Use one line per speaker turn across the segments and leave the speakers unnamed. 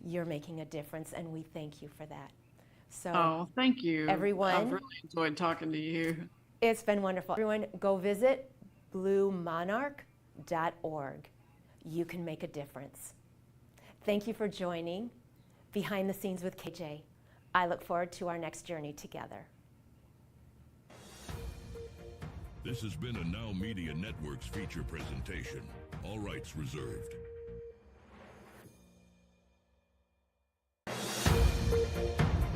you're making a difference, and we thank you for that. So,
Oh, thank you. I've
everyone,
really enjoyed talking to you.
it's been wonderful. Everyone, go visit bluemonarch.org. You can make a difference. Thank you for joining Behind the Scenes with KJ. I look forward to our next journey together.
This has been a Now Media Networks feature presentation. All rights reserved.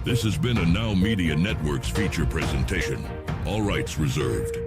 This has been a Now Media Networks feature presentation. All rights reserved.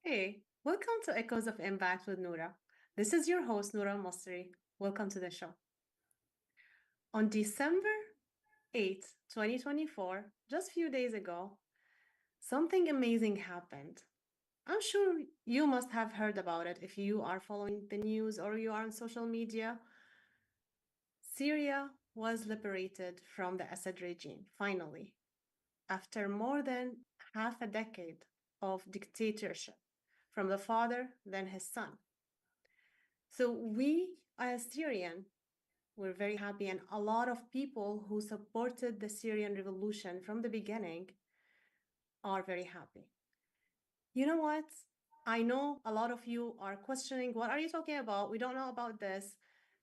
Hey, welcome to Echoes of Impact with Noura. This is your host, Noura Mostri. Welcome to the show. On December 8th, 2024, just a few days ago, something amazing happened. I'm sure you must have heard about it if you are following the news or you are on social media. Syria was liberated from the Assad regime, finally, after more than half a decade of dictatorship from the father, then his son. So we, as Syrian, were very happy, and a lot of people who supported the Syrian revolution from the beginning are very happy. You know what? I know a lot of you are questioning, what are you talking about? We don't know about this.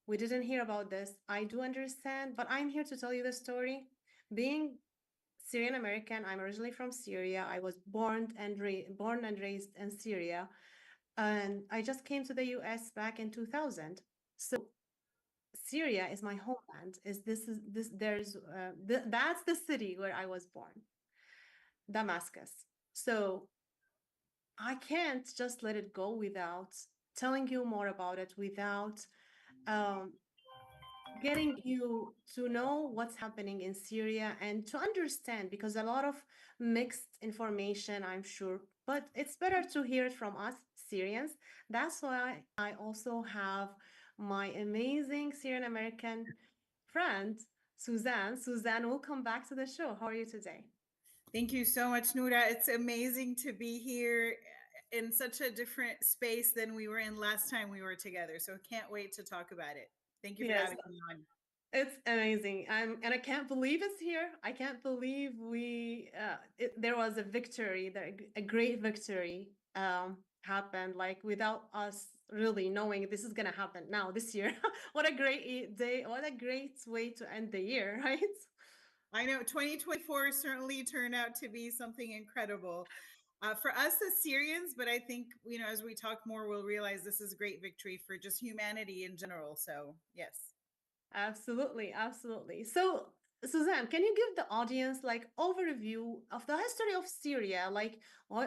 We didn't hear about this. I do understand, but I'm here to tell you the story. Being Syrian American, I'm originally from Syria. I was born and raised in Syria, and I just came to the US back in 2000. So Syria is my homeland. That's the city where I was born, Damascus. So I can't just let it go without telling you more about it, without um, getting you to know what's happening in Syria and to understand, because a lot of mixed information, I'm sure, but it's better to hear it from us Syrians. That's why I also have my amazing Syrian American friend, Suzanne. Suzanne, welcome back to the show. How are you today?
Thank you so much, Noura. It's amazing to be here in such a different space than we were in last time we were together. So can't wait to talk about it. Thank you for
Yes,
having me on.
it's amazing. And I can't believe it's here. I can't believe there was a victory, a great victory happened, like without us really knowing this is gonna happen now this year. What a great day! What a great way to end the year, right?
I know 2024 certainly turned out to be something incredible for us as Syrians, but I think, as we talk more, we'll realize this is a great victory for just humanity in general. So, yes.
Absolutely, absolutely. So, Suzanne, can you give the audience like overview of the history of Syria, like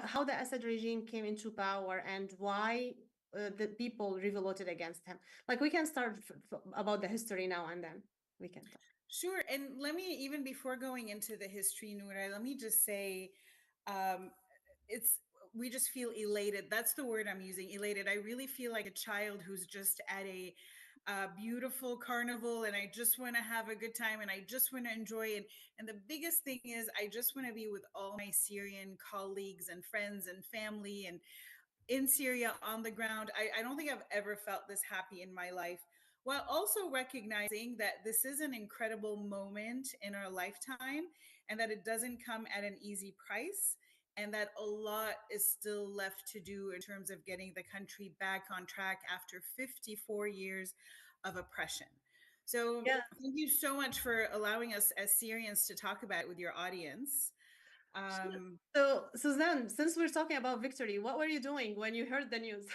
how the Assad regime came into power and why the people revolted against him? Like we can start about the history now and then we can talk.
Sure. And let me, even before going into the history, Noura, let me just say, um, it's we just feel elated. That's the word I'm using, elated. I really feel like a child who's just at a beautiful carnival, and I just want to have a good time, and I just want to enjoy it. And the biggest thing is, I just want to be with all my Syrian colleagues and friends and family, and in Syria on the ground. I don't think I've ever felt this happy in my life, while also recognizing that this is an incredible moment in our lifetime and that it doesn't come at an easy price, and that a lot is still left to do in terms of getting the country back on track after 54 years of oppression. So,
Yeah.
thank you so much for allowing us as Syrians to talk about it with your audience.
Sure.
Um,
So, Suzanne, since we're talking about victory, what were you doing when you heard the news?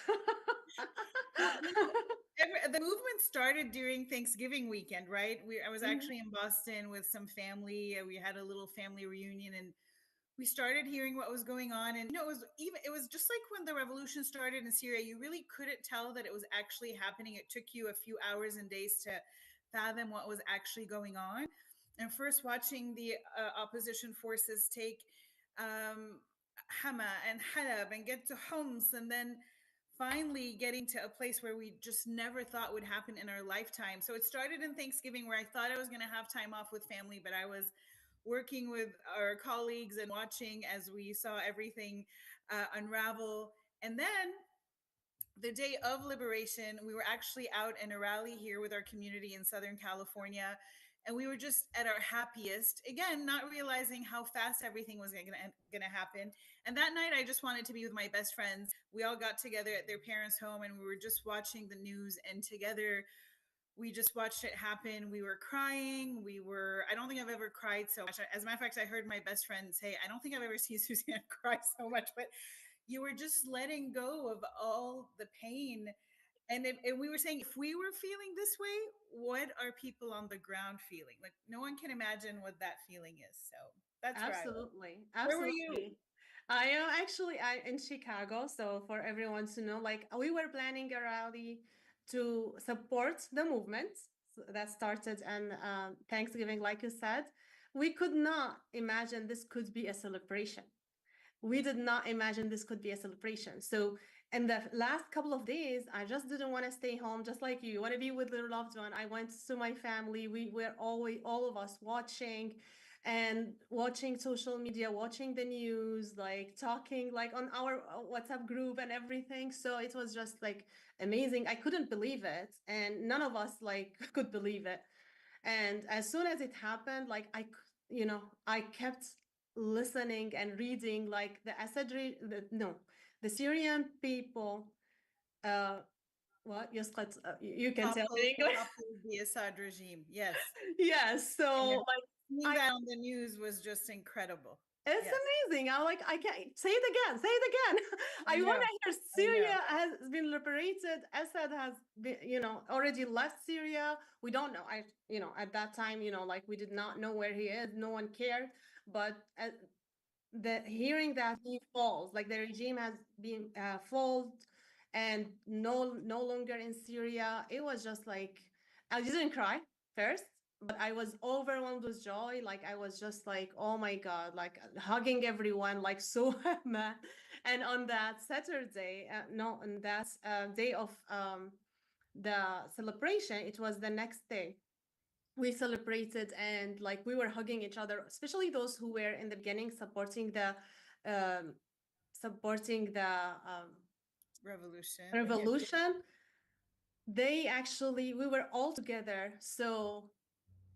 Well, the movement started during Thanksgiving weekend, right? I was
Mhm.
actually in Boston with some family. We had a little family reunion, and we started hearing what was going on. And it was just like when the revolution started in Syria, you really couldn't tell that it was actually happening. It took you a few hours and days to fathom what was actually going on. And first watching the opposition forces take um, Hama and Halab and get to Homs, and then finally getting to a place where we just never thought would happen in our lifetime. So it started in Thanksgiving, where I thought I was going to have time off with family, but I was working with our colleagues and watching as we saw everything unravel. And then the day of liberation, we were actually out in a rally here with our community in Southern California. And we were just at our happiest, again, not realizing how fast everything was going to happen. And that night, I just wanted to be with my best friends. We all got together at their parents' home, and we were just watching the news. And together, we just watched it happen. We were crying. I don't think I've ever cried so much. As a matter of fact, I heard my best friend say, I don't think I've ever seen Suzanne cry so much, but you were just letting go of all the pain. And we were saying, if we were feeling this way, what are people on the ground feeling? Like, no one can imagine what that feeling is. So that's
Absolutely.
right. Where were you?
Absolutely. I am actually in Chicago. So for everyone to know, like we were planning a rally to support the movement that started on Thanksgiving, like you said. We could not imagine this could be a celebration. We did not imagine this could be a celebration. So in the last couple of days, I just didn't want to stay home, just like you. Want to be with your loved one. I went to my family. We were always all of us watching social media, watching the news, like talking like on our WhatsApp group and everything. So it was just like amazing. I couldn't believe it, and none of us like could believe it. And as soon as it happened, like I kept listening and reading like the Syrian people. Uh, what? يسقط, you can tell in English.
The Assad regime. Yes.
Yes. So like
seeing that on the news was just incredible.
It's amazing. I can't say it again. Say it again. I want to hear Syria has been liberated. Assad has been, already left Syria. We don't know. At that time, like we did not know where he is. No one cared. But hearing that he falls, like the regime has been fallen and no longer in Syria, it was just like I didn't cry first, but I was overwhelmed with joy. Like I was just like, oh my God, like hugging everyone, like so mad. And on that Saturday, no, on that day of the celebration, it was the next day. We celebrated and like we were hugging each other, especially those who were in the beginning supporting the revolution. We were all together, so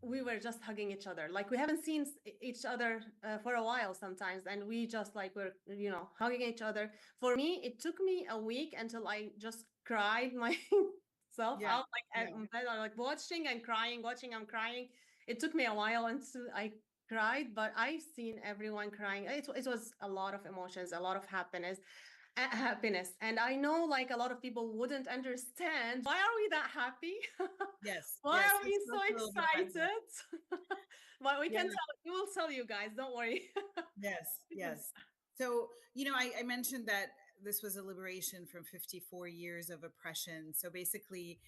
we were just hugging each other. Like we haven't seen each other for a while sometimes, and we just like were hugging each other. For me, it took me a week until I just cried myself out, like watching and crying, watching and crying. It took me a while until I cried, but I've seen everyone crying. It was a lot of emotions, a lot of happiness. And I know like a lot of people wouldn't understand why are we that happy. Why are we so excited. But we we will tell you guys, don't worry.
Yes. So I mentioned that this was a liberation from 54 years of oppression. So basically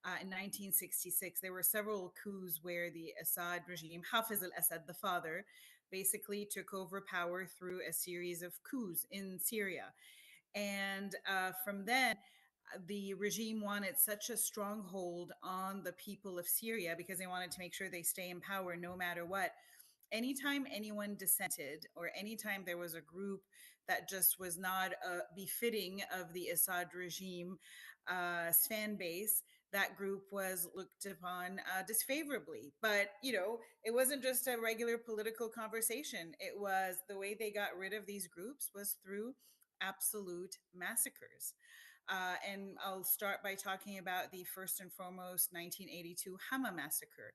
in 1966 there were several coups where the Assad regime, Hafiz al-Assad, the father, basically took over power through a series of coups in Syria. And from then, the regime wanted such a stronghold on the people of Syria because they wanted to make sure they stay in power no matter what. Anytime anyone dissented or anytime there was a group that just was not befitting of the Assad regime fan base, that group was looked upon disfavorably. But, it wasn't just a regular political conversation. It was the way they got rid of these groups was through absolute massacres. And I'll start by talking about the first and foremost 1982 Hama massacre,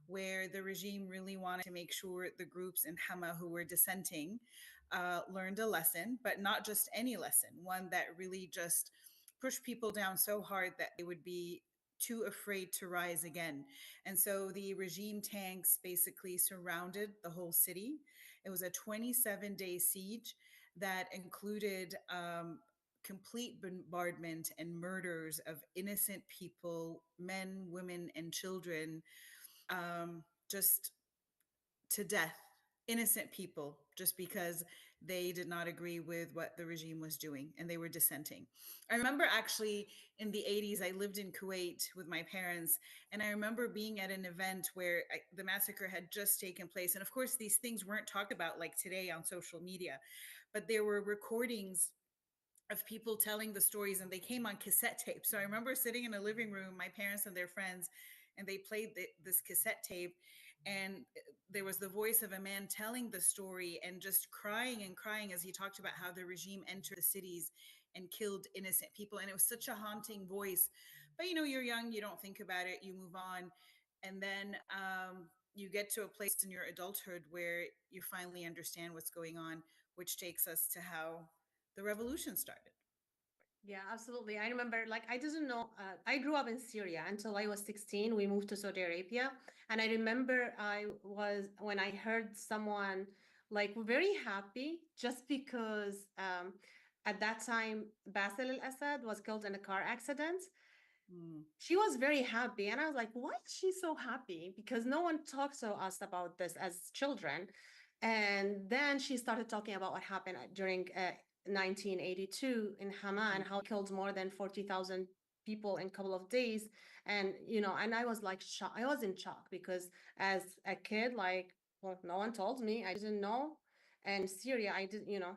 where the regime really wanted to make sure the groups in Hama who were dissenting learned a lesson, but not just any lesson, one that really just pushed people down so hard that they would be too afraid to rise again. And so the regime tanks basically surrounded the whole city It was a 27-day siege that included complete bombardment and murders of innocent people, men, women, and children, just to death, innocent people, just because they did not agree with what the regime was doing and they were dissenting. I remember actually in the 80s, I lived in Kuwait with my parents, and I remember being at an event where the massacre had just taken place. And of course, these things weren't talked about like today on social media, but there were recordings of people telling the stories, and they came on cassette tape. So I remember sitting in a living room, my parents and their friends, and they played this cassette tape, and there was the voice of a man telling the story and just crying and crying as he talked about how the regime entered the cities and killed innocent people. And it was such a haunting voice. But you know, you're young, you don't think about it, you move on. And then you get to a place in your adulthood where you finally understand what's going on, which takes us to how the revolution started.
Yeah, absolutely. I remember, like, I didn't know, I grew up in Syria until I was 16. We moved to Saudi Arabia. And I remember when I heard someone like very happy just because at that time, Basil al-Assad was killed in a car accident. She was very happy. And I was like, why is she so happy? Because no one talks to us about this as children. And then she started talking about what happened during 1982 in Hama and how it killed more than 40,000 people in a couple of days. And, you know, and I was like, shocked. I was in shock because as a kid, like, well, no one told me. I didn't know. And Syria, I did, you know,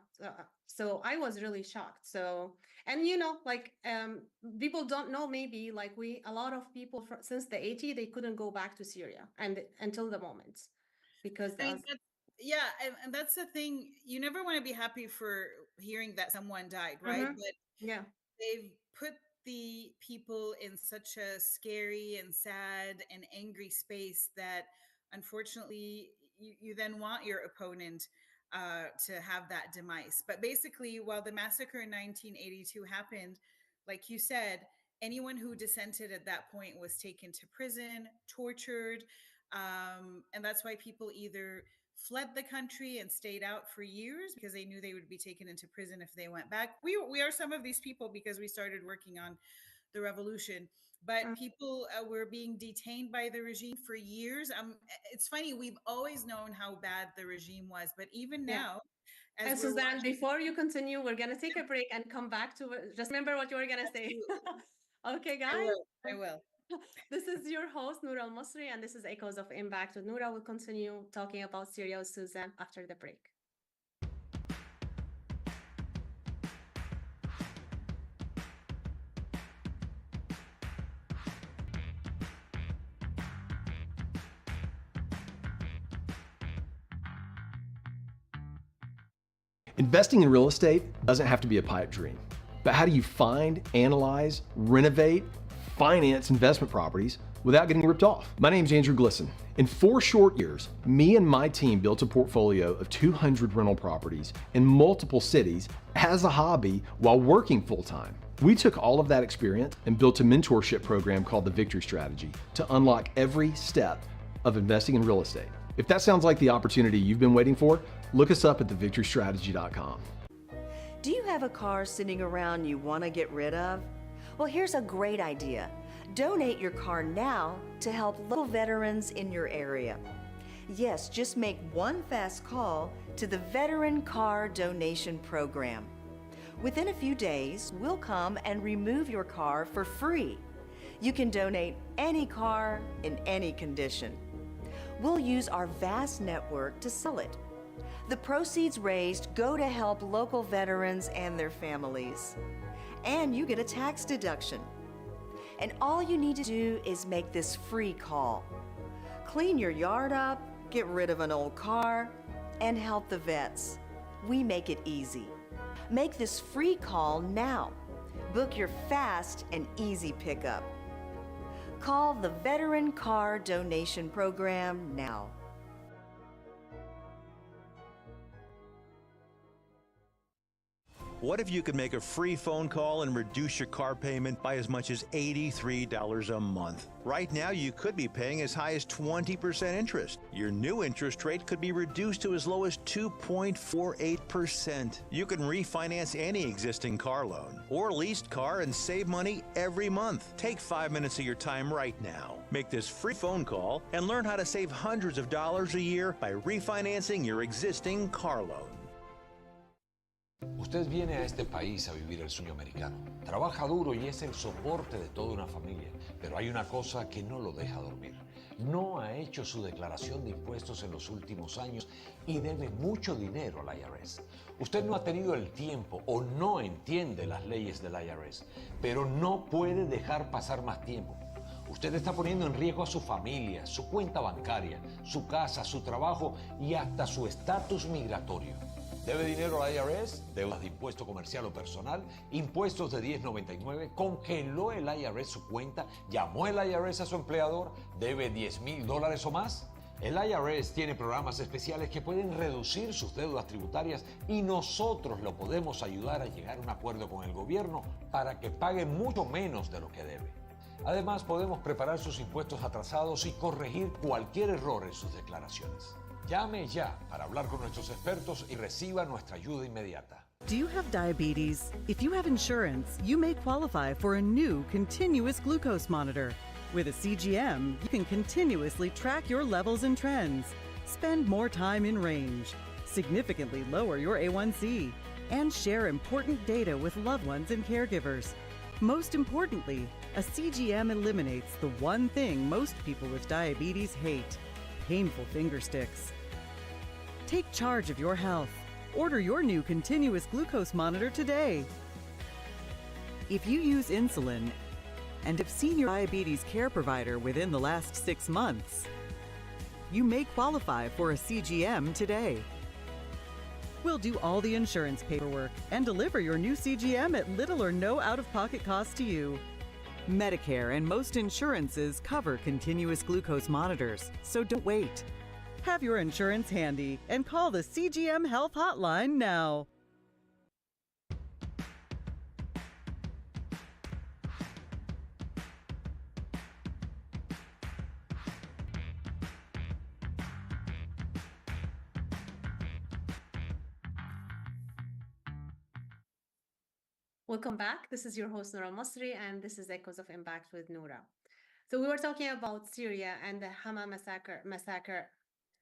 so I was really shocked. So, and, you know, like, people don't know, maybe like a lot of people since the 80s, they couldn't go back to Syria and until the moment because
I mean, yeah, and that's the thing. You never want to be happy for hearing that someone died, right? But
yeah,
they've put the people in such a scary and sad and angry space that unfortunately you then want your opponent to have that demise. But basically, while the massacre in 1982 happened, like you said, anyone who dissented at that point was taken to prison, tortured. And that's why people either fled the country and stayed out for years because they knew they would be taken into prison if they went back. We are some of these people because we started working on the revolution. But people were being detained by the regime for years. It's funny, we've always known how bad the regime was, but even
yeah.
now, as
And
we're
Suzanne,
watching,
before you continue, we're going to take a break and come back to just remember what you were going to say. Okay, guys.
I will.
This is your host, Noura Al Masri, and this is Echoes of Impact with Noura. We'll continue talking about Syria with Suzanne after the break.
Investing in real estate doesn't have to be a pipe dream, but how do you find, analyze, renovate, finance investment properties without getting ripped off? My name's Andrew Glisson. In 4 short years, me and my team built a portfolio of 200 rental properties in multiple cities as a hobby while working full-time. We took all of that experience and built a mentorship program called the Victory Strategy to unlock every step of investing in real estate. If that sounds like the opportunity you've been waiting for, look us up at thevictorystrategy.com.
Do you have a car sitting around you want to get rid of? Well, here's a great idea. Donate your car now to help local veterans in your area. Yes, just make one fast call to the Veteran Car Donation Program. Within a few days, we'll come and remove your car for free. You can donate any car in any condition. We'll use our vast network to sell it. The proceeds raised go to help local veterans and their families. And you get a tax deduction. And all you need to do is make this free call. Clean your yard up, get rid of an old car, and help the vets. We make it easy. Make this free call now. Book your fast and easy pickup. Call the Veteran Car Donation Program now.
What if you could make a free phone call and reduce your car payment by as much as $83 a month? Right now, you could be paying as high as 20% interest. Your new interest rate could be reduced to as low as 2.48%. You can refinance any existing car loan or leased car and save money every month. Take 5 minutes of your time right now. Make this free phone call and learn how to save hundreds of dollars a year by refinancing your existing car loan.
Usted viene a este país a vivir el sueño americano. Trabaja duro y es el soporte de toda una familia. Pero hay una cosa que no lo deja dormir. No ha hecho su declaración de impuestos en los últimos años y debe mucho dinero al IRS. Usted no ha tenido el tiempo o no entiende las leyes del IRS, pero no puede dejar pasar más tiempo. Usted está poniendo en riesgo a su familia, su cuenta bancaria, su casa, su trabajo y hasta su estatus migratorio. Debe dinero al IRS, deudas de impuesto comercial o personal, impuestos de 1099, congeló el IRS su cuenta, llamó el IRS a su empleador, debe $10,000 o más. El IRS tiene programas especiales que pueden reducir sus deudas tributarias y nosotros lo podemos ayudar a llegar a un acuerdo con el gobierno para que pague mucho menos de lo que debe. Además, podemos preparar sus impuestos atrasados y corregir cualquier error en sus declaraciones. Llame ya para hablar con nuestros expertos y reciba nuestra ayuda inmediata.
Do you have diabetes? If you have insurance, you may qualify for a new continuous glucose monitor. With a CGM, you can continuously track your levels and trends, spend more time in range, significantly lower your A1C, and share important data with loved ones and caregivers. Most importantly, a CGM eliminates the one thing most people with diabetes hate: painful finger sticks. Take charge of your health. Order your new continuous glucose monitor today. If you use insulin and have seen your diabetes care provider within the last 6 months, you may qualify for a CGM today. We'll do all the insurance paperwork and deliver your new CGM at little or no out-of-pocket cost to you. Medicare and most insurances cover continuous glucose monitors, so don't wait. Have your insurance handy and call the CGM Health Hotline now.
Welcome back. This is your host, Noura Masri, and this is Echoes of Impact with Noura. So we were talking about Syria and the Hama massacre,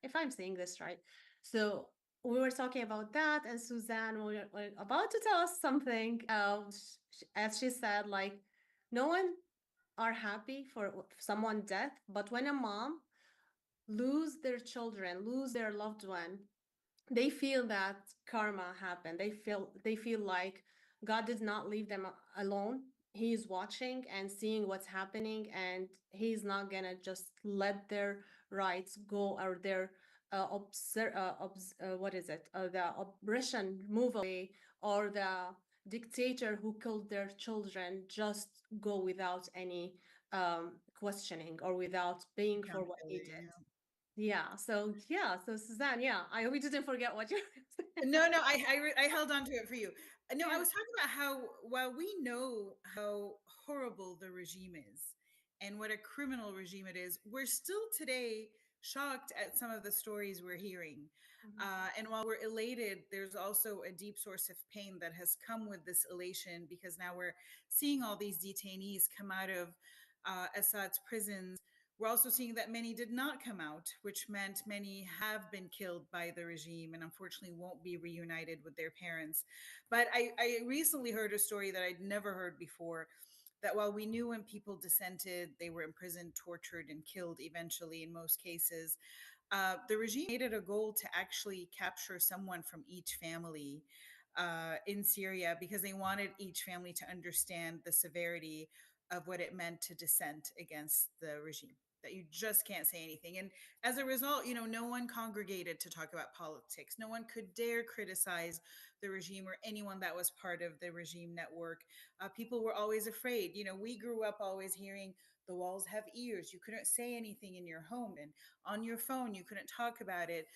if I'm saying this right. So we were talking about that, and Suzanne was about to tell us something. As she said, like, no one are happy for someone death, but when a mom lose their children, lose their loved one, they feel that karma happened. They feel like God did not leave them alone. He is watching and seeing what's happening, and he's not gonna just let their rights go, or their the oppression move away, or the dictator who killed their children just go without any questioning or without paying for what he did. So Suzanne, I hope you didn't forget what you
No, I held on to it for you. No, I was talking about how, while we know how horrible the regime is and what a criminal regime it is, we're still today shocked at some of the stories we're hearing. And while we're elated, there's also a deep source of pain that has come with this elation, because now we're seeing all these detainees come out of Assad's prisons. We're also seeing that many did not come out, which meant many have been killed by the regime and unfortunately won't be reunited with their parents. But I recently heard a story that I'd never heard before, that while we knew when people dissented, they were imprisoned, tortured, and killed eventually in most cases, the regime made it a goal to actually capture someone from each family in Syria, because they wanted each family to understand the severity of what it meant to dissent against the regime, that you just can't say anything. And as a result, no one congregated to talk about politics. No one could dare criticize the regime or anyone that was part of the regime network. People were always afraid. We grew up always hearing the walls have ears. You couldn't say anything in your home, and on your phone, you couldn't talk about it.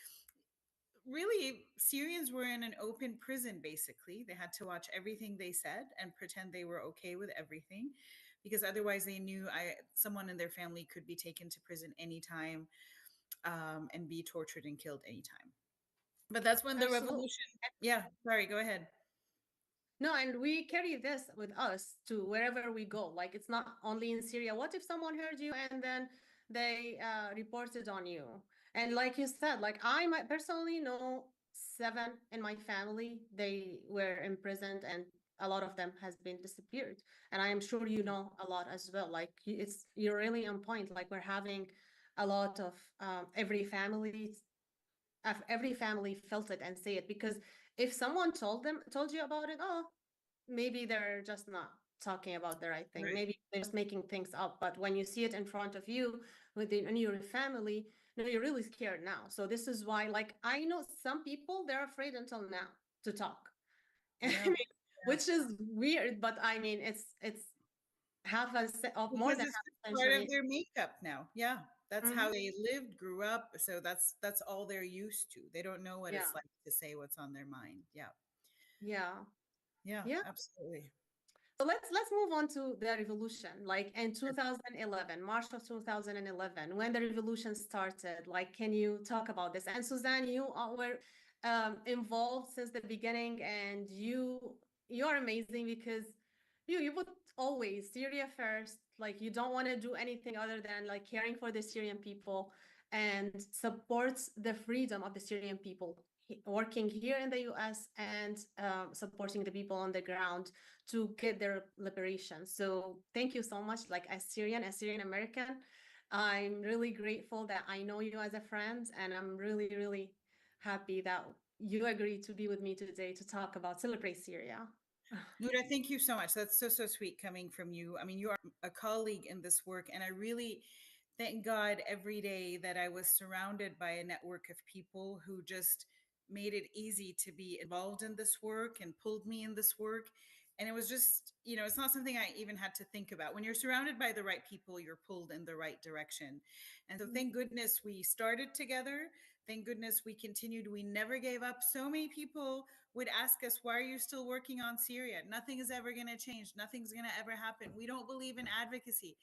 really, Syrians were in an open prison, basically. They had to watch everything they said and pretend they were okay with everything, because otherwise they knew someone in their family could be taken to prison anytime, and be tortured and killed anytime. But that's when the
Absolutely.
revolution. Yeah, sorry, go ahead.
No, and we carry this with us to wherever we go. Like, it's not only in Syria. What if someone heard you and then they reported on you? And like you said, like I might personally know 7 in my family. They were imprisoned, and a lot of them has been disappeared. And I am sure you know a lot as well. Like you're really on point. Like we're having a lot of every family felt it and say it, because if someone told you about it, oh, maybe they're just not talking about the right thing.
Right.
Maybe they're just making things up. But when you see it in front of you within your family, you're really scared now. So this is why, like, I know some people, they're afraid until now to talk.
Yeah.
I mean, which is weird, but I mean, it's half more than
Because
half a
it's part
century.
of their makeup now. Yeah, that's
Mhm.
how they lived, grew up. So that's all they're used to. They don't know what
Yeah.
it's like to say what's on their mind. Yeah,
Yeah.
yeah,
Yeah.
absolutely.
So let's move on to the revolution. Like in 2011, March of 2011, when the revolution started. Like, can you talk about this? And Suzanne, you were involved since the beginning, and you are amazing because you put always Syria first. Like, you don't want to do anything other than like caring for the Syrian people and supports the freedom of the Syrian people working here in the US, and supporting the people on the ground to get their liberation. So thank you so much. Like, as Syrian American, I'm really grateful that I know you as a friend, and I'm really, really happy that you agreed to be with me today to talk about Celebrate Syria.
Nuda, thank you so much. That's so sweet coming from you. I mean, you are a colleague in this work, and I really thank God every day that I was surrounded by a network of people who just made it easy to be involved in this work and pulled me in this work. And it was just, it's not something I even had to think about. When you're surrounded by the right people, you're pulled in the right direction. And so thank goodness we started together. Thank goodness we continued. We never gave up. So many people would ask us, why are you still working on Syria? Nothing is ever going to change. Nothing's going to ever happen. We don't believe in advocacy.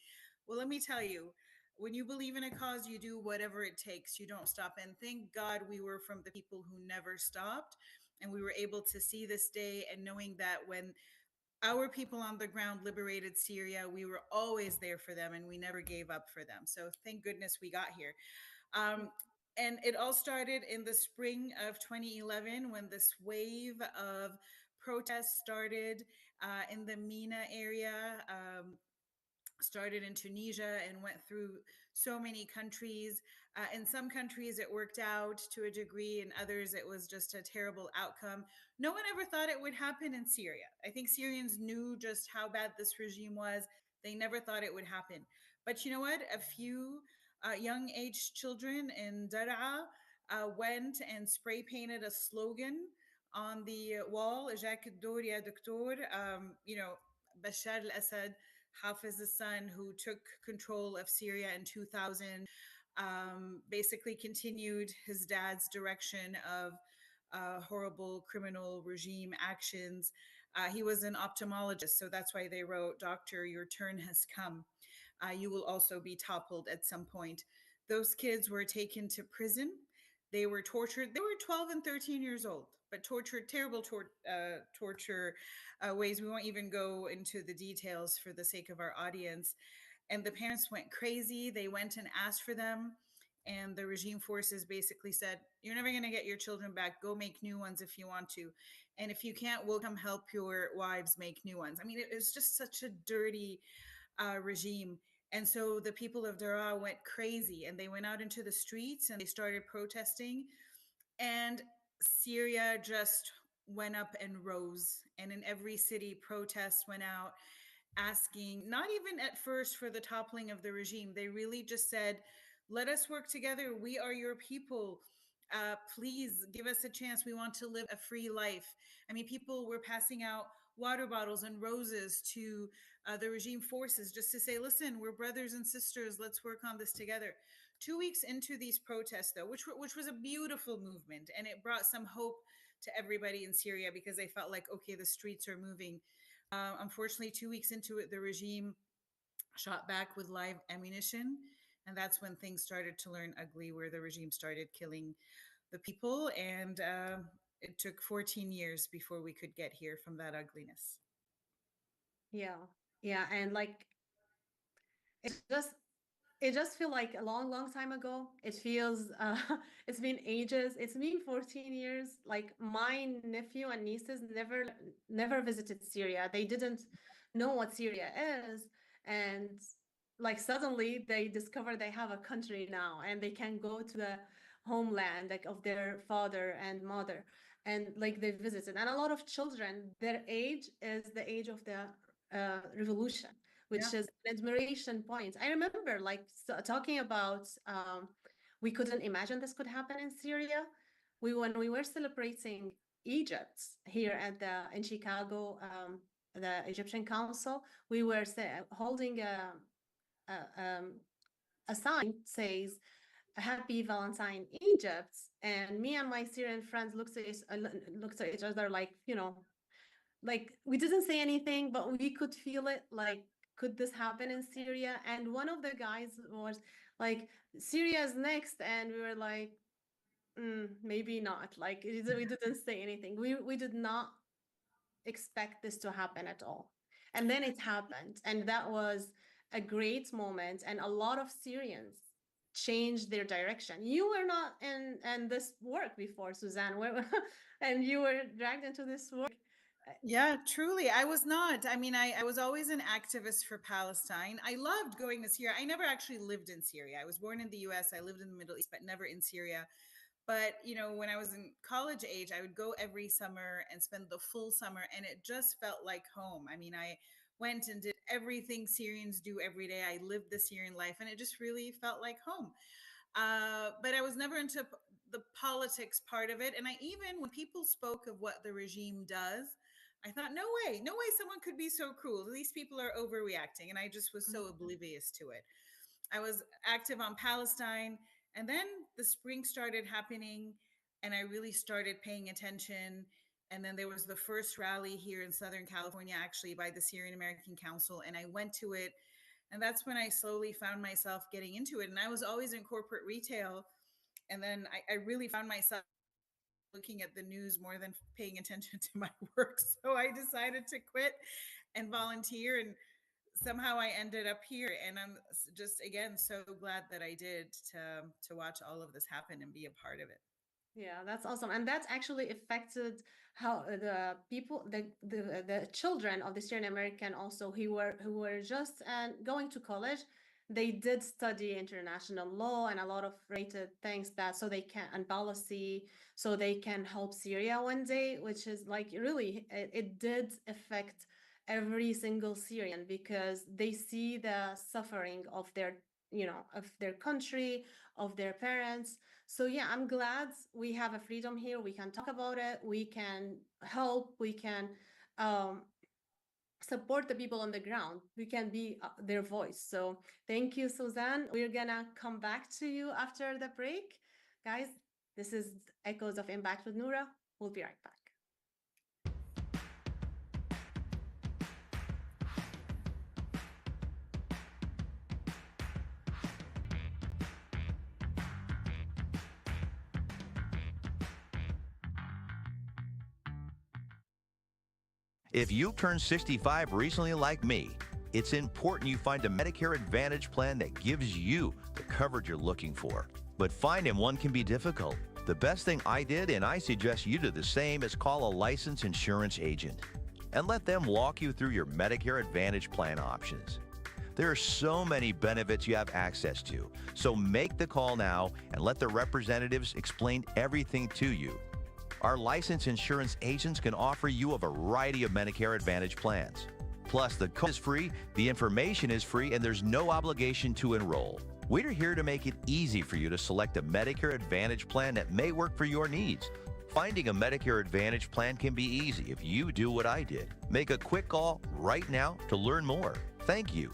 Well, let me tell you, when you believe in a cause, you do whatever it takes. You don't stop. And thank God we were from the people who never stopped. And we were able to see this day, and knowing that when our people on the ground liberated Syria, we were always there for them, and we never gave up for them. So thank goodness we got here. And it all started in the spring of 2011 when this wave of protests started in the MENA area, started in Tunisia and went through so many countries. In some countries, it worked out to a degree. In others, it was just a terrible outcome. No one ever thought it would happen in Syria. I think Syrians knew just how bad this regime was. They never thought it would happen. But you know what? A few young age children in Daraa went and spray painted a slogan on the wall, Jacques Doria Doctor, Bashar al-Assad, Hafez's son, who took control of Syria in 2000, basically continued his dad's direction of horrible criminal regime actions. He was an ophthalmologist, so that's why they wrote, "Doctor, your turn has come. You will also be toppled at some point." Those kids were taken to prison. They were tortured. They were 12 and 13 years old, but tortured, terrible torture ways. We won't even go into the details for the sake of our audience. And the parents went crazy. They went and asked for them. And the regime forces basically said, "You're never going to get your children back. Go make new ones if you want to. And if you can't, we'll come help your wives make new ones." I mean, it was just such a dirty regime. And so the people of Daraa went crazy, and they went out into the streets and they started protesting. And Syria just went up and rose. And in every city, protests went out asking, not even at first for the toppling of the regime. They really just said, "Let us work together. We are your people. Please give us a chance. We want to live a free life." I mean, people were passing out water bottles and roses to the regime forces just to say, "Listen, we're brothers and sisters. Let's work on this together." 2 weeks into these protests, though, which was a beautiful movement, and it brought some hope to everybody in Syria because they felt like, okay, the streets are moving. Unfortunately, 2 weeks into it, the regime shot back with live ammunition, and that's when things started to turn ugly, where the regime started killing the people, and it took 14 years before we could get here from that ugliness.
Yeah, and like it just feels like a long time ago. It feels it's been ages. It's been 14 years. Like my nephew and nieces never visited Syria. They didn't know what Syria is, and like suddenly they discover they have a country now, and they can go to the homeland like of their father and mother, and like they visited. And a lot of children, their age is the age of the revolution, which is an admiration point. I remember like talking about we couldn't imagine this could happen in Syria. When we were celebrating Egypt here in Chicago, the Egyptian Council, we were holding a sign says Happy Valentine Egypt, and me and my Syrian friends looked at each other like, like we didn't say anything, but we could feel it, like, could this happen in Syria? And one of the guys was like, Syria is next, and we were like, maybe not. Like we didn't say anything. We did not expect this to happen at all, and then it happened, and that was a great moment. And a lot of Syrians changed their direction. You were not in this work before, Suzanne, and you were dragged into this work.
Yeah, truly. I was not. I mean, I was always an activist for Palestine. I loved going to Syria. I never actually lived in Syria. I was born in the US. I lived in the Middle East, but never in Syria. But, when I was in college age, I would go every summer and spend the full summer, and it just felt like home. I mean, I went and did everything Syrians do every day. I lived the Syrian life, and it just really felt like home. But I was never into the politics part of it. And when people spoke of what the regime does, I thought, no way someone could be so cruel. These people are overreacting. And I just was so oblivious to it. I was active on Palestine, and then the spring started happening, and I really started paying attention. And then there was the first rally here in Southern California, actually by the Syrian American Council. And I went to it. And that's when I slowly found myself getting into it. And I was always in corporate retail. And then I really found myself looking at the news more than paying attention to my work. So I decided to quit and volunteer. And somehow I ended up here. And I'm just, again, so glad that I did to watch all of this happen and be a part of it.
Yeah, that's awesome. And that's actually affected how the people, the children of the Syrian American also who were just going to college, they did study international law and a lot of related things so they can, and policy, so they can help Syria one day, which is like really, it did affect every single Syrian because they see the suffering of their country, of their parents. So yeah, I'm glad we have a freedom here. We can talk about it. We can help. We can support the people on the ground. We can be their voice. So thank you, Suzanne. We're gonna come back to you after the break. Guys, this is Echoes of Impact with Noura. We'll be right back.
If you turned 65 recently like me, it's important you find a Medicare Advantage plan that gives you the coverage you're looking for. But finding one can be difficult. The best thing I did, and I suggest you do the same, is call a licensed insurance agent and let them walk you through your Medicare Advantage plan options. There are so many benefits you have access to, so make the call now and let the representatives explain everything to you. Our licensed insurance agents can offer you a variety of Medicare Advantage plans. Plus, the code is free, the information is free, and there's no obligation to enroll. We're here to make it easy for you to select a Medicare Advantage plan that may work for your needs. Finding a Medicare Advantage plan can be easy if you do what I did. Make a quick call right now to learn more. Thank you.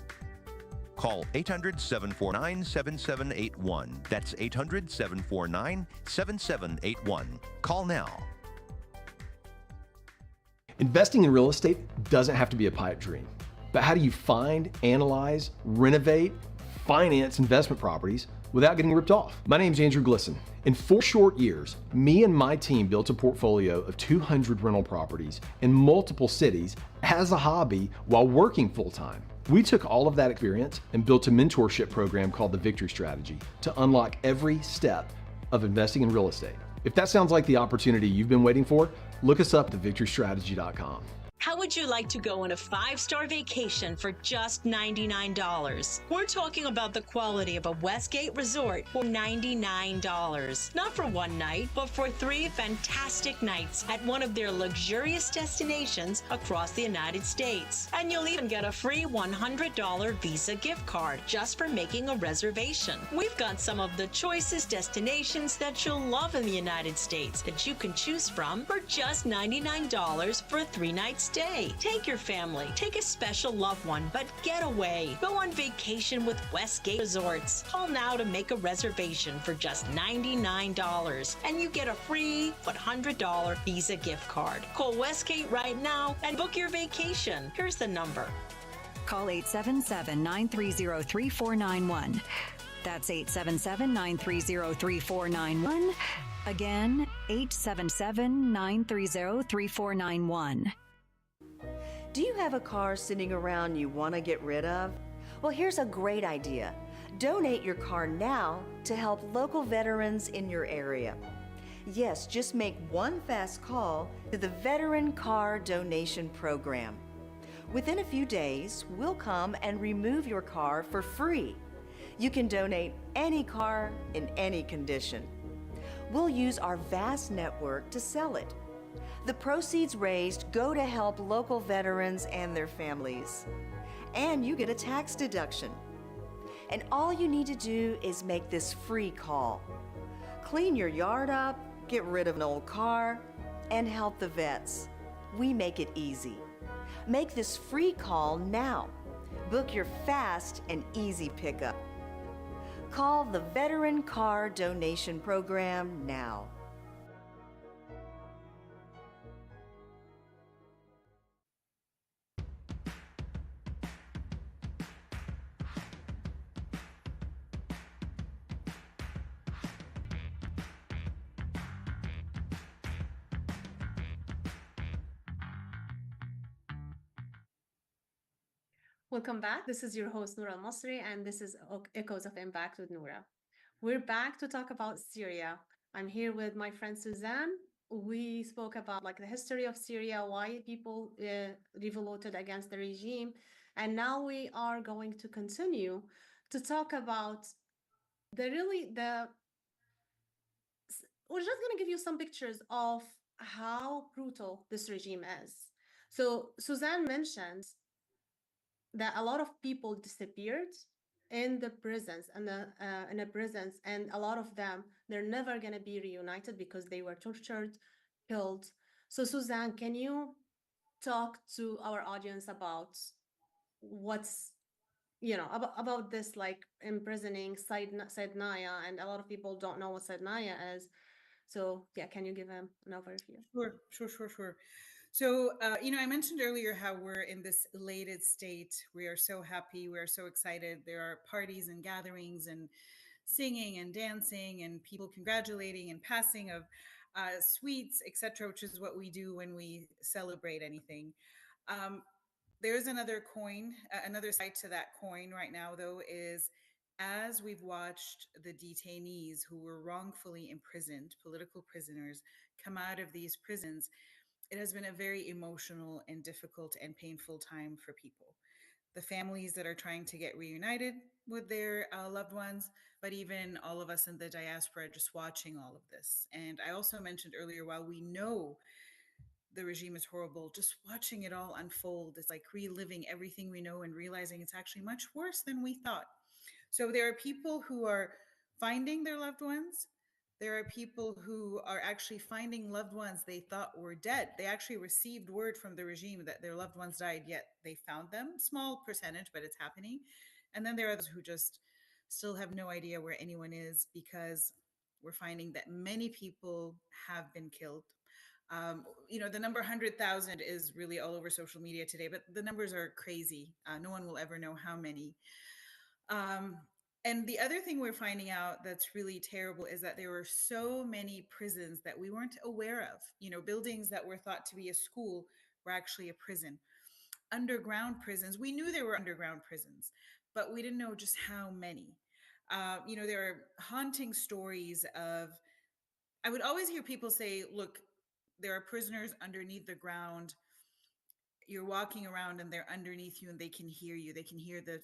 Call 800 749 7781. That's 800 749 7781. Call now.
Investing in real estate doesn't have to be a pipe dream. But how do you find, analyze, renovate, finance investment properties without getting ripped off? My name's Andrew Glisson. In 4 short years, me and my team built a portfolio of 200 rental properties in multiple cities as a hobby while working full-time. We took all of that experience and built a mentorship program called the Victory Strategy to unlock every step of investing in real estate. If that sounds like the opportunity you've been waiting for, look us up at thevictorystrategy.com.
How would you like to go on a 5-star vacation for just $99? We're talking about the quality of a Westgate resort for $99. Not for one night, but for 3 fantastic nights at one of their luxurious destinations across the United States. And you'll even get a free $100 Visa gift card just for making a reservation. We've got some of the choicest destinations that you'll love in the United States that you can choose from for just $99 for a 3-night stay. Take your family, take a special loved one, but get away. Go on vacation with Westgate Resorts. Call now to make a reservation for just $99 and you get a free $100 Visa gift card. Call Westgate right now and book your vacation. Here's the number.
Call 877-930-3491. That's 877-930-3491. Again, 877-930-3491.
Do you have a car sitting around you want to get rid of? Well, here's a great idea. Donate your car now to help local veterans in your area. Yes, just make one fast call to the Veteran Car Donation Program. Within a few days, we'll come and remove your car for free. You can donate any car in any condition. We'll use our vast network to sell it. The proceeds raised go to help local veterans and their families. And you get a tax deduction. And all you need to do is make this free call. Clean your yard up, get rid of an old car, and help the vets. We make it easy. Make this free call now. Book your fast and easy pickup. Call the Veteran Car Donation Program now.
Welcome back. This is your host, Noura Al-Masri, and this is Echoes of Impact with Noura. We're back to talk about Syria. I'm here with my friend Suzanne. We spoke about the history of Syria, why people revolted against the regime. And now we are going to continue to talk about we're just going to give you some pictures of how brutal this regime is. So Suzanne mentioned that a lot of people disappeared in the prisons and and a lot of them, they're never going to be reunited because they were tortured, killed. So Suzanne, can you talk to our audience about what's about this imprisoning Said Naya, and a lot of people don't know what Said Naya is. So yeah, can you give him an overview?
Sure. So, I mentioned earlier how we're in this elated state. We are so happy. We are so excited. There are parties and gatherings and singing and dancing and people congratulating and passing of sweets, etc., which is what we do when we celebrate anything. There's another coin, another side to that coin right now, though, is as we've watched the detainees who were wrongfully imprisoned, political prisoners, come out of these prisons, it has been a very emotional and difficult and painful time for people. The families that are trying to get reunited with their loved ones, but even all of us in the diaspora just watching all of this. And I also mentioned earlier, while we know the regime is horrible, just watching it all unfold, it's like reliving everything we know and realizing it's actually much worse than we thought. So there are people who are finding their loved ones. There are people who are actually finding loved ones they thought were dead. They actually received word from the regime that their loved ones died, yet they found them. Small percentage, but it's happening. And then there are those who just still have no idea where anyone is, because we're finding that many people have been killed. The number 100,000 is really all over social media today, but the numbers are crazy. No one will ever know how many. And the other thing we're finding out that's really terrible is that there were so many prisons that we weren't aware of. Buildings that were thought to be a school were actually a prison. Underground prisons, we knew there were underground prisons, but we didn't know just how many. There are haunting stories of, I would always hear people say, look, there are prisoners underneath the ground. You're walking around and they're underneath you and they can hear you. They can hear the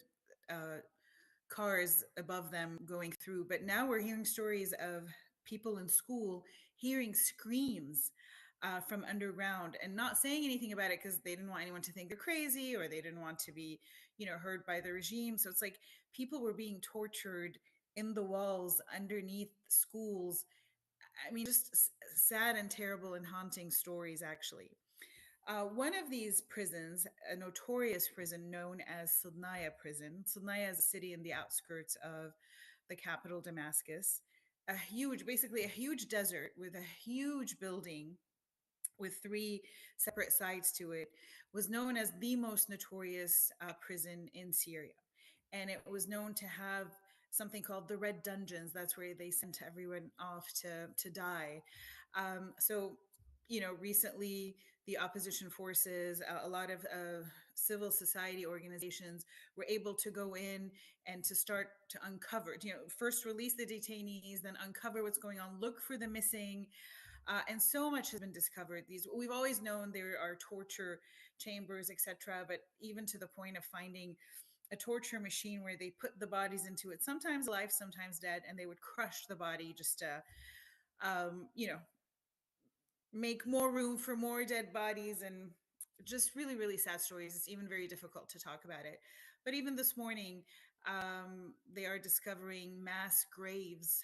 cars above them going through. But now we're hearing stories of people in school hearing screams from underground and not saying anything about it because they didn't want anyone to think they're crazy, or they didn't want to be, heard by the regime. So it's like people were being tortured in the walls underneath schools. I mean, just sad and terrible and haunting stories, actually. One of these prisons, a notorious prison known as Sudnaya prison. Sudnaya is a city in the outskirts of the capital, Damascus. Basically a huge desert with a huge building with 3 separate sides to it, was known as the most notorious prison in Syria. And it was known to have something called the Red Dungeons. That's where they sent everyone off to die. Recently, the opposition forces, a lot of civil society organizations were able to go in and to start to uncover, first release the detainees, then uncover what's going on, look for the missing. And so much has been discovered. We've always known there are torture chambers, etc., but even to the point of finding a torture machine where they put the bodies into it, sometimes alive, sometimes dead, and they would crush the body just to, make more room for more dead bodies, and just really, really sad stories. It's even very difficult to talk about it. But even this morning, they are discovering mass graves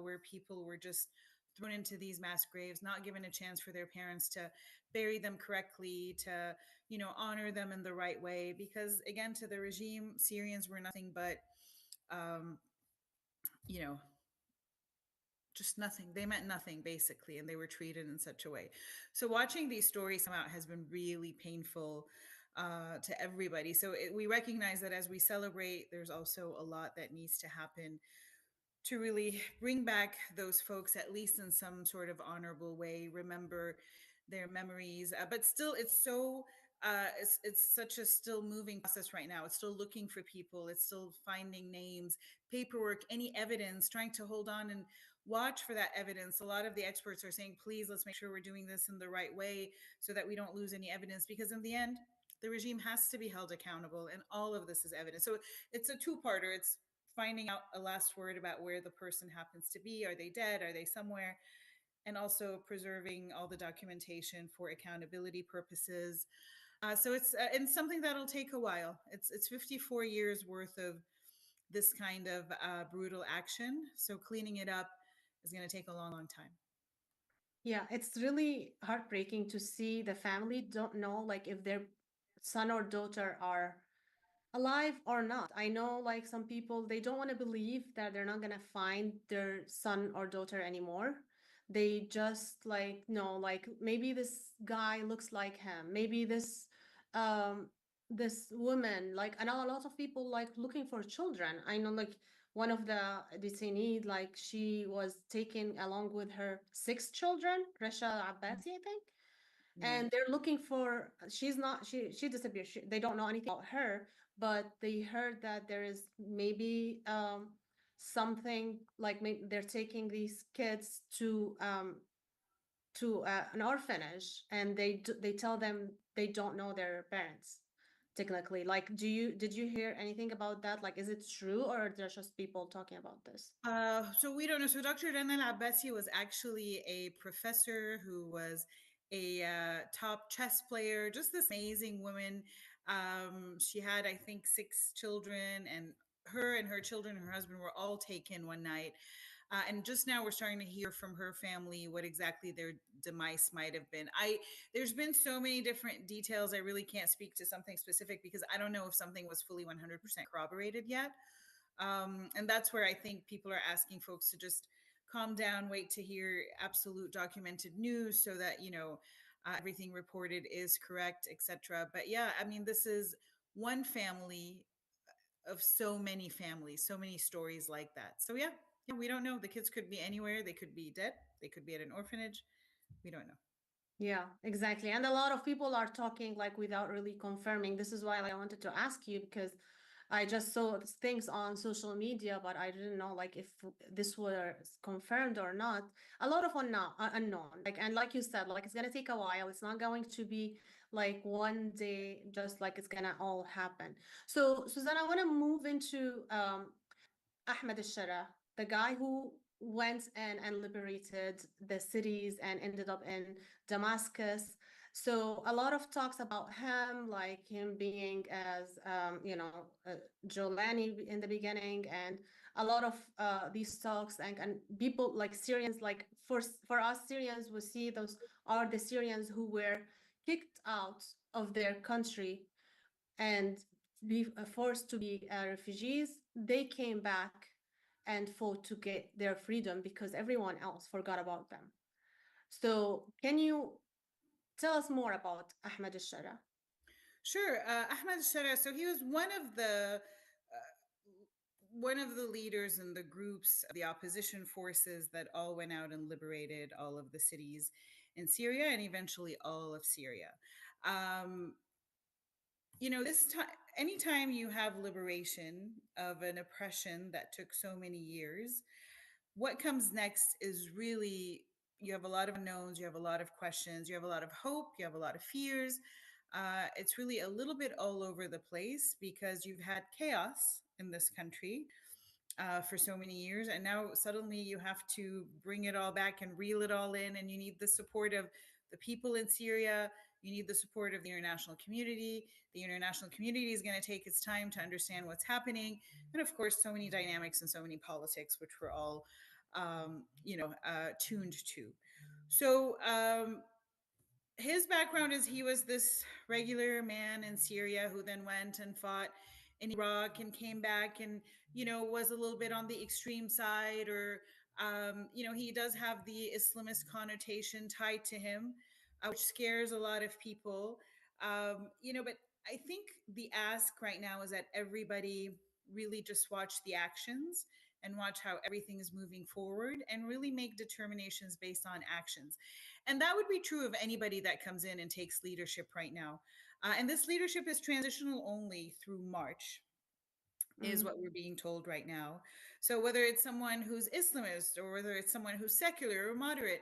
where people were just thrown into these mass graves, not given a chance for their parents to bury them correctly, to, honor them in the right way. Because again, to the regime, Syrians were nothing but, just nothing. They meant nothing, basically, and they were treated in such a way. So watching these stories come out has been really painful to everybody. So we recognize that as we celebrate, there's also a lot that needs to happen to really bring back those folks, at least in some sort of honorable way, remember their memories. But still, it's so it's such a still moving process right now. It's still looking for people. It's still finding names, paperwork, any evidence, trying to hold on and watch for that evidence. A lot of the experts are saying, please, let's make sure we're doing this in the right way so that we don't lose any evidence, because in the end, the regime has to be held accountable, and all of this is evidence. So it's a two-parter. It's finding out a last word about where the person happens to be. Are they dead? Are they somewhere? And also preserving all the documentation for accountability purposes. So it's something that'll take a while. It's 54 years worth of this kind of brutal action. So cleaning it up is going to take a long, long time.
Yeah, it's really heartbreaking to see the family don't know, like, if their son or daughter are alive or not. I know, like, some people, they don't want to believe that they're not going to find their son or daughter anymore. They just, like, no, like, maybe this guy looks like him. Maybe this woman, like, I know a lot of people, like, looking for children. I know, like, one of the detainees, like, she was taken along with her 6 children, Resha Abbasi, I think. And they're looking for, she disappeared. They don't know anything about her, but they heard that there is maybe something, like, maybe they're taking these kids to an orphanage, and they tell them they don't know their parents technically. Like, did you hear anything about that? Like, is it true, or are there just people talking about this?
So we don't know. So Dr. Rana Abbasi was actually a professor who was a top chess player, just this amazing woman. She had, I think, 6 children, and her children and her husband were all taken one night. And just now we're starting to hear from her family what exactly their demise might have been. There's been so many different details. I really can't speak to something specific because I don't know if something was fully 100% corroborated yet. And that's where I think people are asking folks to just calm down, wait to hear absolute documented news so that, everything reported is correct, etc. But yeah, I mean, this is one family of so many families, so many stories like that. So yeah, we don't know. The kids could be anywhere. They could be dead. They could be at an orphanage. We don't know.
Yeah, exactly. And a lot of people are talking like without really confirming. This is why I wanted to ask you, because I just saw things on social media, but I didn't know like if this was confirmed or not. A lot of unknown. And like you said, like it's gonna take a while. It's not going to be like one day, just like it's gonna all happen. So Suzanne, I want to move into Ahmed al-Shara, the guy who went in and liberated the cities and ended up in Damascus. So a lot of talks about him, like him being as, Jolani in the beginning, and a lot of these talks and people like Syrians, like for us Syrians, we see those are the Syrians who were kicked out of their country and be forced to be refugees. They came back and fought to get their freedom because everyone else forgot about them. So can you tell us more about Ahmed al-Shara?
Sure. Ahmed al-Shara, so he was one of the leaders in the groups, the opposition forces that all went out and liberated all of the cities in Syria and eventually all of Syria. This time, anytime you have liberation of an oppression that took so many years, what comes next is really, you have a lot of unknowns, you have a lot of questions, you have a lot of hope, you have a lot of fears. It's really a little bit all over the place because you've had chaos in this country for so many years. And now suddenly you have to bring it all back and reel it all in. And you need the support of the people in Syria. You need the support of the international community. The international community is going to take its time to understand what's happening. And of course, so many dynamics and so many politics, which we're all, tuned to. So his background is he was this regular man in Syria who then went and fought in Iraq and came back and, was a little bit on the extreme side, or, he does have the Islamist connotation tied to him, which scares a lot of people. But I think the ask right now is that everybody really just watch the actions and watch how everything is moving forward and really make determinations based on actions. And that would be true of anybody that comes in and takes leadership right now. And this leadership is transitional only through March, is what we're being told right now. So whether it's someone who's Islamist or whether it's someone who's secular or moderate,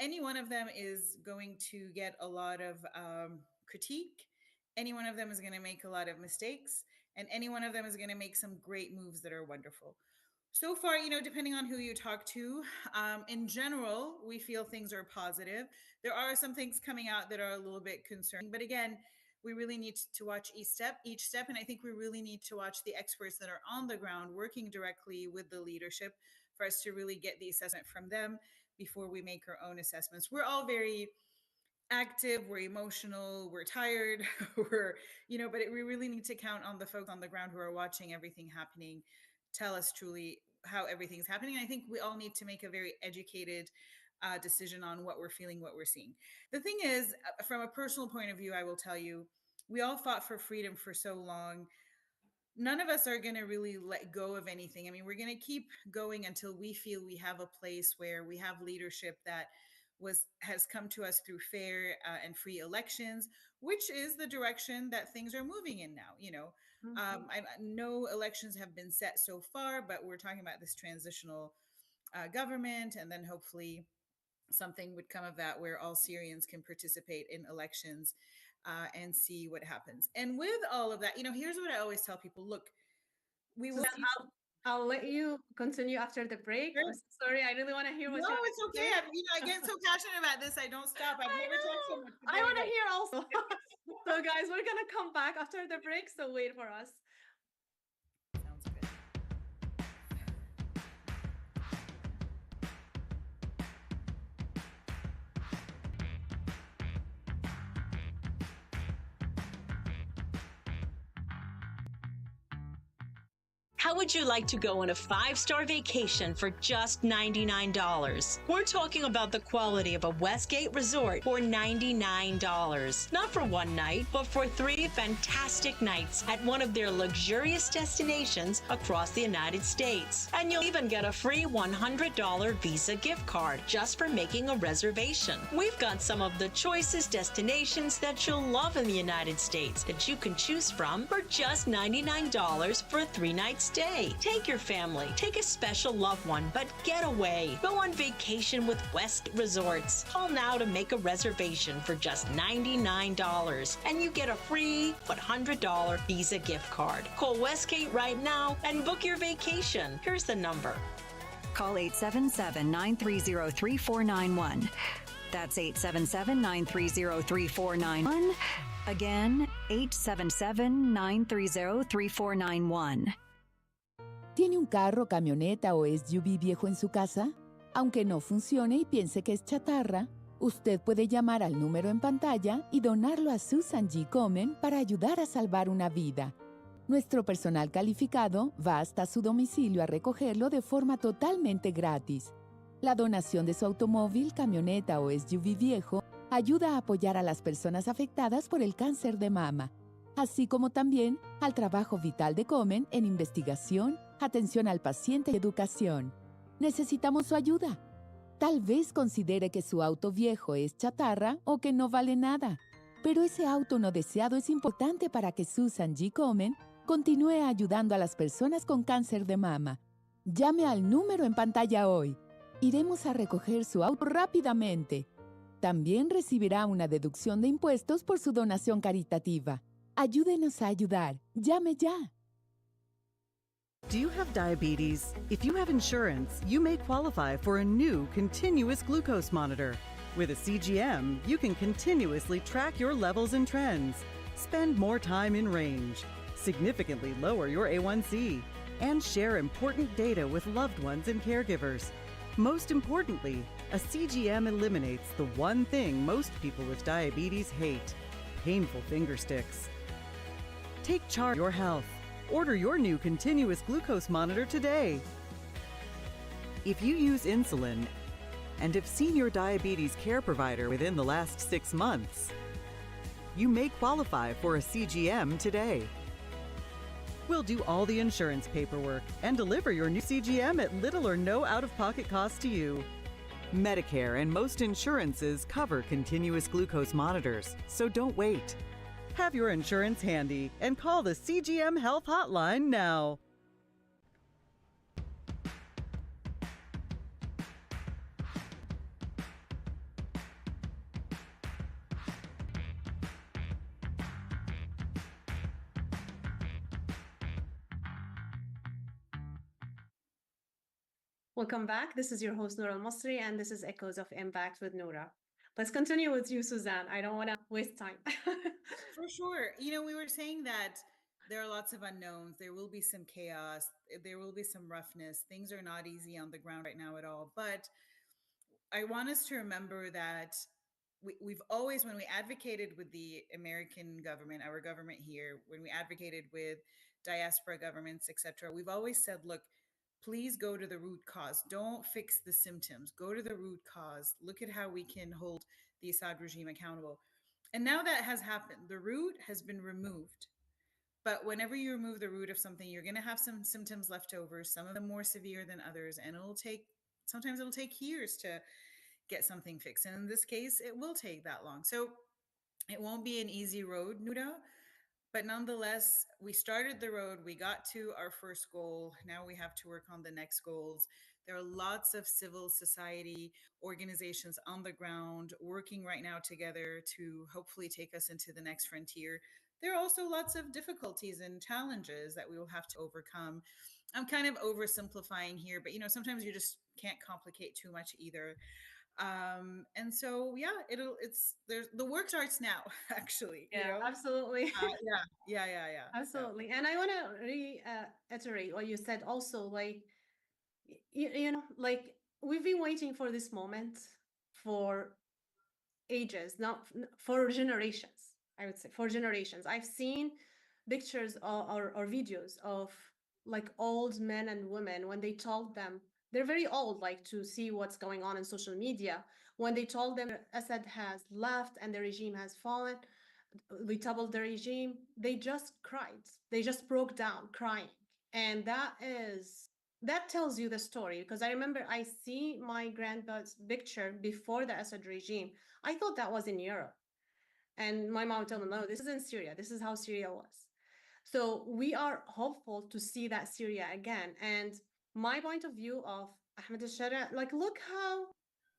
any one of them is going to get a lot of critique. Any one of them is going to make a lot of mistakes, and any one of them is going to make some great moves that are wonderful. So far, depending on who you talk to, in general, we feel things are positive. There are some things coming out that are a little bit concerning, but again, we really need to watch each step. And I think we really need to watch the experts that are on the ground working directly with the leadership for us to really get the assessment from them before we make our own assessments. We're all very active, we're emotional, we're tired, but we really need to count on the folks on the ground who are watching everything happening, tell us truly how everything's happening. I think we all need to make a very educated decision on what we're feeling, what we're seeing. The thing is, from a personal point of view, I will tell you, we all fought for freedom for so long. None of us are going to really let go of anything. I mean, we're going to keep going until we feel we have a place where we have leadership that has come to us through fair and free elections, which is the direction that things are moving in now. No elections have been set so far, but we're talking about this transitional government, and then hopefully something would come of that where all Syrians can participate in elections and see what happens. And with all of that, here's what I always tell people: look, we will.
I'll let you continue after the break.
Sure.
I'm so sorry, I really want to hear what
No,
you have
it's
to
okay.
say.
I get so passionate about this. I don't stop. I've never talked so much.
I want to hear also. So guys, we're going to come back after the break, so wait for us.
Sounds good.
How would you like to go on a 5-star vacation for just $99? We're talking about the quality of a Westgate resort for $99. Not for one night, but for 3 fantastic nights at one of their luxurious destinations across the United States. And you'll even get a free $100 Visa gift card just for making a reservation. We've got some of the choicest destinations that you'll love in the United States that you can choose from for just $99 for a 3-night stay. Take your family, take a special loved one, but get away. Go on vacation with West Resorts. Call now to make a reservation for just $99 and you get a free $100 Visa gift card. Call Westgate right now and book your vacation. Here's the number.
Call 877-930-3491. That's 877-930-3491. Again, 877-930-3491.
¿Tiene un carro, camioneta o SUV viejo en su casa? Aunque no funcione y piense que es chatarra, usted puede llamar al número en pantalla y donarlo a Susan G. Komen para ayudar a salvar una vida. Nuestro personal calificado va hasta su domicilio a recogerlo de forma totalmente gratis. La donación de su automóvil, camioneta o SUV viejo ayuda a apoyar a las personas afectadas por el cáncer de mama, así como también al trabajo vital de Komen en investigación, atención al paciente y educación. Necesitamos su ayuda. Tal vez considere que su auto viejo es chatarra o que no vale nada, pero ese auto no deseado es importante para que Susan G. Komen continúe ayudando a las personas con cáncer de mama. Llame al número en pantalla hoy. Iremos a recoger su auto rápidamente. También recibirá una deducción de impuestos por su donación caritativa. Ayúdenos a ayudar. Llame ya.
Do you have diabetes? If you have insurance, you may qualify for a new continuous glucose monitor. With a CGM, you can continuously track your levels and trends, spend more time in range, significantly lower your A1C, and share important data with loved ones and caregivers. Most importantly, a CGM eliminates the one thing most people with diabetes hate: painful finger sticks. Take charge of your health. Order your new continuous glucose monitor today. If you use insulin and have seen your diabetes care provider within the last 6 months, you may qualify for a CGM today. We'll do all the insurance paperwork and deliver your new CGM at little or no out-of-pocket cost to you. Medicare and most insurances cover continuous glucose monitors, so don't wait. Have your insurance handy and call the CGM Health Hotline now.
Welcome back. This is your host, Noura Al-Masri, and this is Echoes of Impact with Noura. Let's continue with you, Suzanne. I don't want to waste time.
For sure. You know, we were saying that there are lots of unknowns. There will be some chaos. There will be some roughness. Things are not easy on the ground right now at all. But I want us to remember that we've always, when we advocated with the American government, our government here, when we advocated with diaspora governments, etc., we've always said, look, please go to the root cause. Don't fix the symptoms. Go to the root cause. Look at how we can hold the Assad regime accountable. And now that has happened. The root has been removed. But whenever you remove the root of something, you're going to have some symptoms left over, some of them more severe than others. And sometimes it'll take years to get something fixed. And in this case, it will take that long. So it won't be an easy road, Noura. But nonetheless, we started the road. We got to our first goal. Now we have to work on the next goals. There are lots of civil society organizations on the ground working right now together to hopefully take us into the next frontier. There are also lots of difficulties and challenges that we will have to overcome. I'm kind of oversimplifying here, but sometimes you just can't complicate too much either. And so, yeah, the work starts now, actually.
Absolutely.
Yeah.
Absolutely. And I want to reiterate what you said also, like, like we've been waiting for this moment for ages, not for generations, I would say for generations. I've seen pictures or videos of like old men and women, when they told them, they're very old, like to see what's going on in social media. When they told them Assad has left and the regime has fallen, we toppled the regime, they just cried. They just broke down crying. And that tells you the story, because I remember I see my grandpa's picture before the Assad regime. I thought that was in Europe. And my mom told me, no, this is in Syria. This is how Syria was. So we are hopeful to see that Syria again. And my point of view of Ahmed al-Sharia, like, look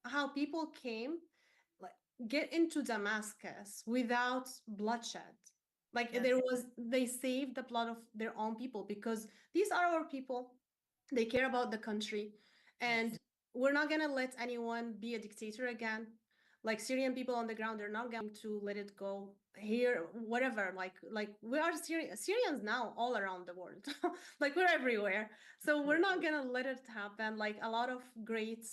how people came, like, get into Damascus without bloodshed. Like, they saved the blood of their own people, because these are our people. They care about the country, and we're not gonna let anyone be a dictator again. Like, Syrian people on the ground, they're not going to let it go here, whatever. Like we are Syrians now all around the world. Like, we're everywhere. So we're not gonna let it happen. Like, a lot of great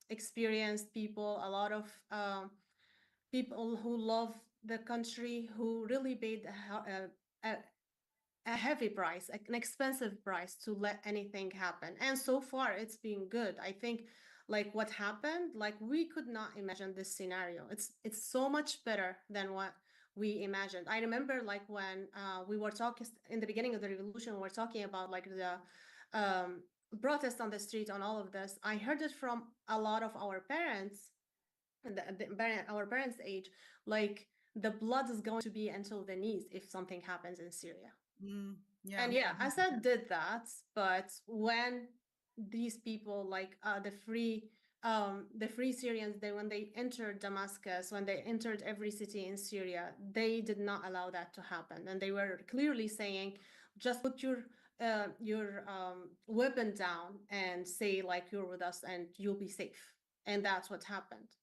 experienced people, a lot of people who love the country, who really paid a heavy price, an expensive price to let anything happen. And so far, it's been good. I think, like, what happened, like, we could not imagine this scenario. It's so much better than what we imagined. I remember, like, when we were talking in the beginning of the revolution, we were talking about, like, the protest on the street on all of this. I heard it from a lot of our parents, and our parents' age, like, the blood is going to be until the knees if something happens in Syria.
Yeah.
And yeah, Assad did that, but when these people, like, the free Syrians, when they entered Damascus, when they entered every city in Syria, they did not allow that to happen, and they were clearly saying, just put your weapon down and say, like, you're with us and you'll be safe. And that's what happened.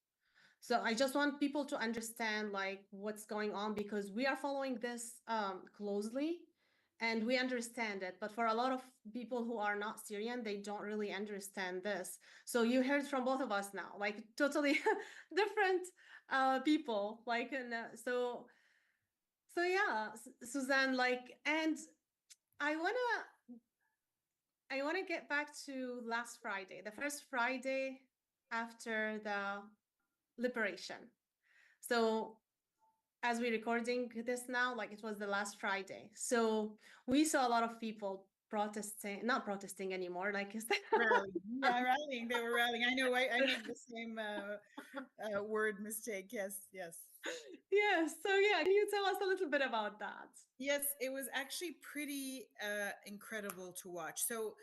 So I just want people to understand, like, what's going on, because we are following this closely, and we understand it. But for a lot of people who are not Syrian, they don't really understand this. So you heard from both of us now, like, totally different people. Like, and so yeah, Suzanne, like, and I wanna get back to last Friday, the first Friday after the liberation. So as we're recording this now, like, it was the last Friday. So we saw a lot of people not protesting anymore, like,
rallying. Yeah, rallying. They were rallying. I know. I made the same word mistake. Yes.
Yes. So yeah, can you tell us a little bit about that?
Yes, it was actually pretty incredible to watch. So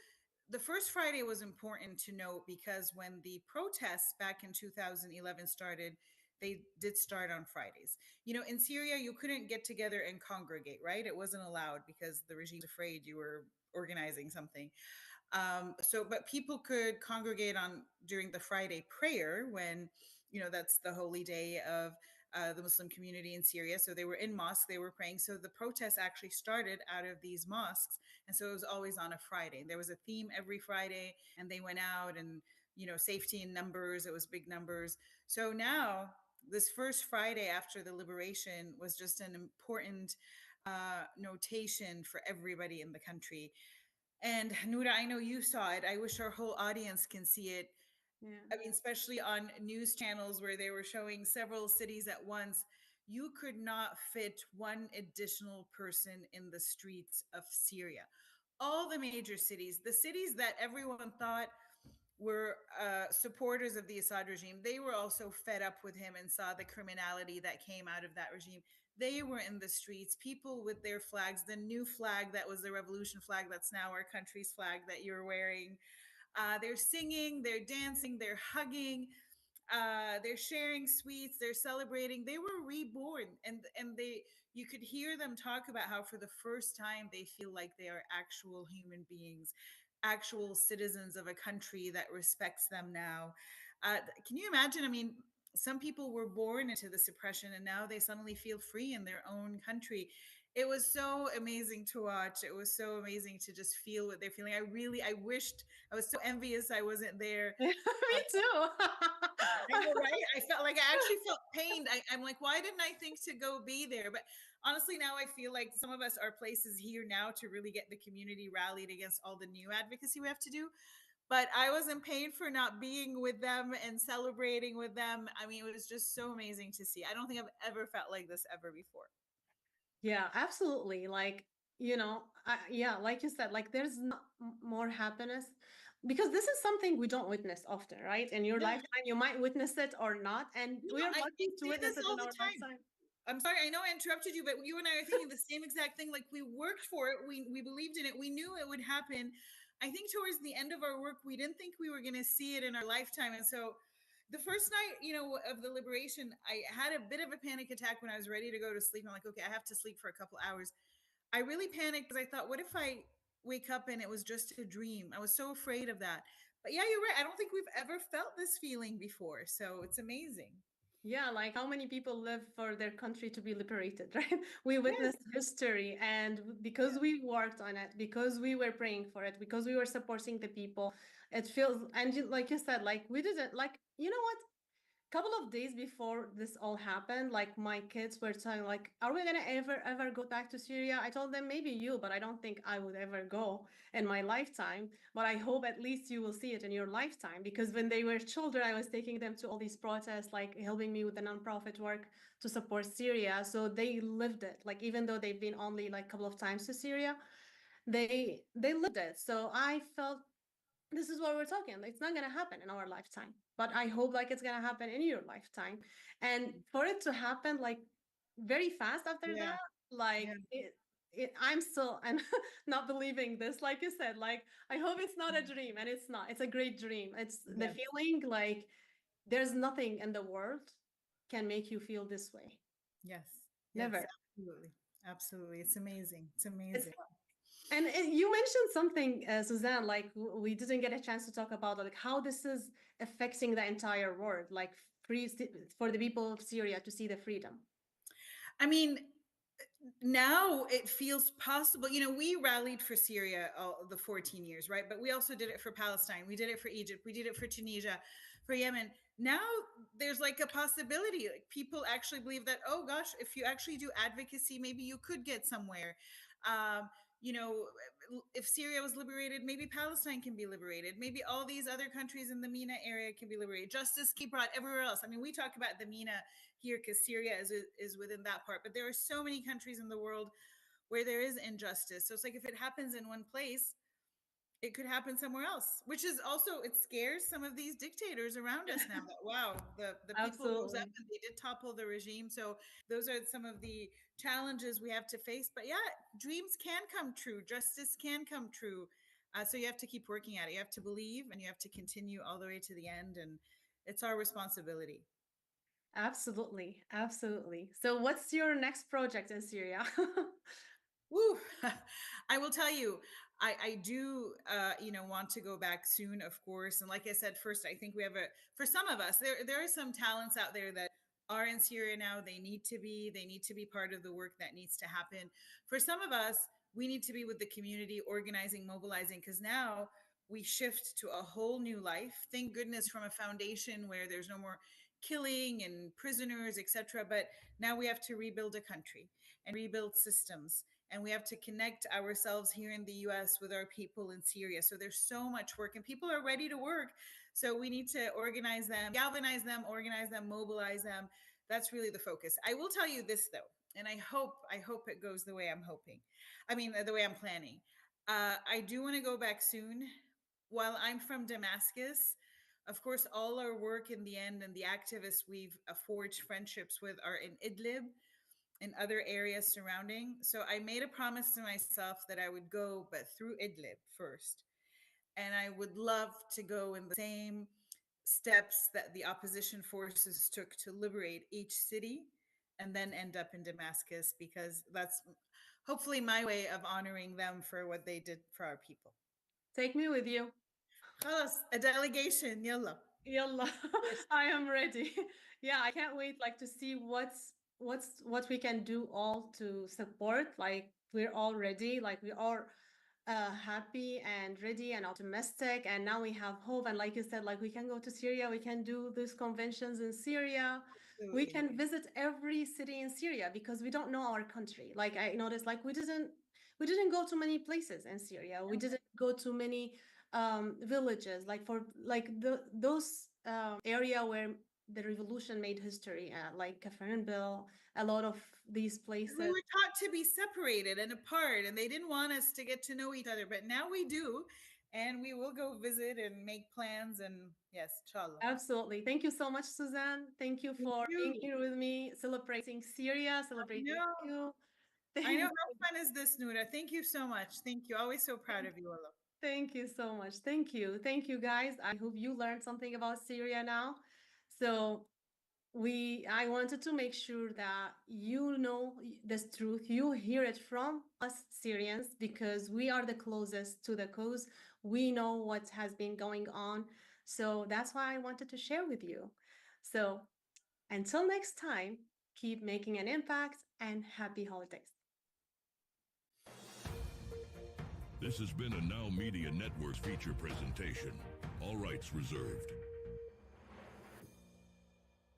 the first Friday was important to note, because when the protests back in 2011 started, they did start on Fridays. You know, in Syria, you couldn't get together and congregate, right? It wasn't allowed because the regime's afraid you were organizing something. But people could congregate on during the Friday prayer, when, you know, that's the holy day of the Muslim community in Syria. So they were in mosque, they were praying. So the protests actually started out of these mosques. And so it was always on a Friday. There was a theme every Friday, and they went out, and, you know, safety in numbers, it was big numbers. So now, this first Friday after the liberation was just an important notation for everybody in the country. And Noura, I know you saw it. I wish our whole audience can see it.
Yeah.
I mean, especially on news channels where they were showing several cities at once. You could not fit one additional person in the streets of Syria. All the major cities, the cities that everyone thought were supporters of the Assad regime, they were also fed up with him and saw the criminality that came out of that regime. They were in the streets, people with their flags, the new flag that was the revolution flag that's now our country's flag that you're wearing. They're singing, they're dancing, they're hugging, they're sharing sweets, they're celebrating. They were reborn, and you could hear them talk about how for the first time they feel like they are actual human beings, actual citizens of a country that respects them now. Can you imagine? I mean, some people were born into the suppression, and now they suddenly feel free in their own country. It was so amazing to watch. It was so amazing to just feel what they're feeling. I wished, I was so envious I wasn't there.
Me too.
I know, right? I felt like I actually felt pained. I'm like, why didn't I think to go be there? But honestly, now I feel like some of us are places here now to really get the community rallied against all the new advocacy we have to do. But I was in pain for not being with them and celebrating with them. I mean, it was just so amazing to see. I don't think I've ever felt like this ever before.
Yeah, absolutely. Like, yeah, like you said, like there's not more happiness because this is something we don't witness often, right? In your
Yeah.
lifetime, you might witness it or not, and we are
I
lucky to
say
witness
this
it
all
in
the
our
time.
lifetime.
I'm sorry, I know I interrupted you, but you and I are thinking the same exact thing. Like we worked for it, we believed in it, we knew it would happen. I think towards the end of our work, we didn't think we were going to see it in our lifetime, and so the first night, of the liberation, I had a bit of a panic attack when I was ready to go to sleep. I'm like, okay, I have to sleep for a couple hours. I really panicked because I thought, what if I wake up and it was just a dream? I was so afraid of that. But yeah, you're right. I don't think we've ever felt this feeling before, so it's amazing.
Yeah, like how many people live for their country to be liberated, right? We witnessed history, and because we worked on it, because we were praying for it, because we were supporting the people, it feels, and like you said, like we didn't, like, you know what? Couple of days before this all happened, like my kids were telling, like, are we gonna ever go back to Syria? I told them maybe you, but I don't think I would ever go in my lifetime. But I hope at least you will see it in your lifetime, because when they were children, I was taking them to all these protests, like helping me with the nonprofit work to support Syria. So they lived it. Like even though they've been only like a couple of times to Syria, they lived it. So I felt this is what we're talking. It's not gonna happen in our lifetime, but I hope like it's gonna happen in your lifetime, and for it to happen like very fast after
Yeah.
that, like I'm still and not believing this. Like you said, like I hope it's not a dream, and it's not. It's a great dream. It's the
Yes.
feeling like there's nothing in the world can make you feel this way.
Yes.
Never.
Yes, absolutely. Absolutely. It's amazing. It's
It's
amazing.
And you mentioned something, Suzanne, like we didn't get a chance to talk about, like how this is affecting the entire world, like free for the people of Syria to see the freedom.
I mean, now it feels possible. We rallied for Syria all the 14 years, right? But we also did it for Palestine. We did it for Egypt. We did it for Tunisia, for Yemen. Now there's like a possibility. Like people actually believe that, oh gosh, if you actually do advocacy, maybe you could get somewhere. Um, you know, if Syria was liberated, maybe Palestine can be liberated. Maybe all these other countries in the MENA area can be liberated. Justice can be brought everywhere else. I mean, we talk about the MENA here because Syria is within that part, but there are so many countries in the world where there is injustice. So it's like if it happens in one place, it could happen somewhere else, which is also, it scares some of these dictators around us now that, wow, the people rose up and they did topple the regime. So those are some of the challenges we have to face. But yeah, dreams can come true. Justice can come true. So you have to keep working at it. You have to believe and you have to continue all the way to the end. And it's our responsibility.
Absolutely. Absolutely. So what's your next project in Syria?
Woo! I will tell you, I do, want to go back soon, of course. And like I said, first, I think we have for some of us, there are some talents out there that are in Syria now. They need to be part of the work that needs to happen. For some of us, we need to be with the community, organizing, mobilizing, because now we shift to a whole new life. Thank goodness from a foundation where there's no more killing and prisoners, etc. But now we have to rebuild a country and rebuild systems, and we have to connect ourselves here in the US with our people in Syria. So there's so much work and people are ready to work. So we need to organize them, galvanize them, organize them, mobilize them. That's really the focus. I will tell you this though, and I hope it goes the way I'm hoping. I mean, the way I'm planning. I do want to go back soon. While I'm from Damascus, of course, all our work in the end and the activists we've forged friendships with are in Idlib and other areas surrounding. So I made a promise to myself that I would go, but through Idlib first. And I would love to go in the same steps that the opposition forces took to liberate each city and then end up in Damascus, because that's hopefully my way of honoring them for what they did for our people.
Take me with you.
Khalas, a delegation, yalla.
Yalla. I am ready. Yeah, I can't wait like to see what's what we can do all to support. Like we're all ready, like we are happy and ready and optimistic, and now we have hope. And like you said, like we can go to Syria, we can do these conventions in Syria. We can visit every city in Syria because we don't know our country. Like I noticed, like we didn't go to many places in Syria. We didn't go to many villages, like for like those area where the revolution made history, like Kafaranbil, a lot of these places.
We were taught to be separated and apart, and they didn't want us to get to know each other. But now we do, and we will go visit and make plans. And yes, inshallah.
Absolutely. Thank you so much, Suzanne. Thank you for being here with me, celebrating Syria, celebrating you.
I know. How fun is this, Noura? Thank you so much. Thank you. Always so proud of you, Allah.
Thank you so much. Thank you. Thank you, guys. I hope you learned something about Syria now. So I wanted to make sure that you know this truth, you hear it from us Syrians, because we are the closest to the cause. We know what has been going on. So that's why I wanted to share with you. So until next time, keep making an impact and happy holidays.
This has been a Now Media Networks feature presentation. All rights reserved.